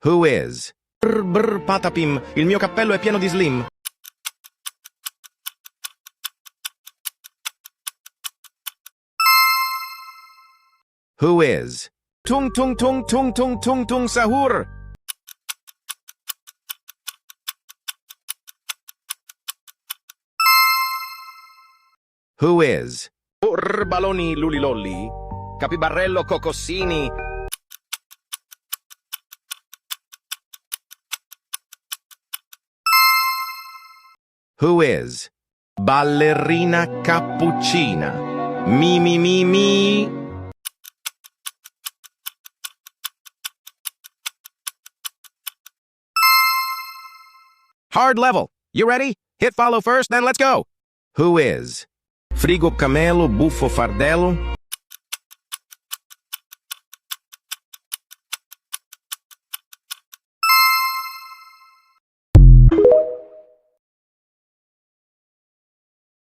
Who is? Brr brr patapim, il mio cappello è pieno di slim. Who is? Tung tung tung tung tung tung tung sahur. Who is? Baloni lulilolli, capibarello cocossini. Who is? Ballerina cappuccina. Mi mi mi mi. Hard level. You ready? Hit follow first, then let's go. Who is? Frigo camelo, buffo fardello,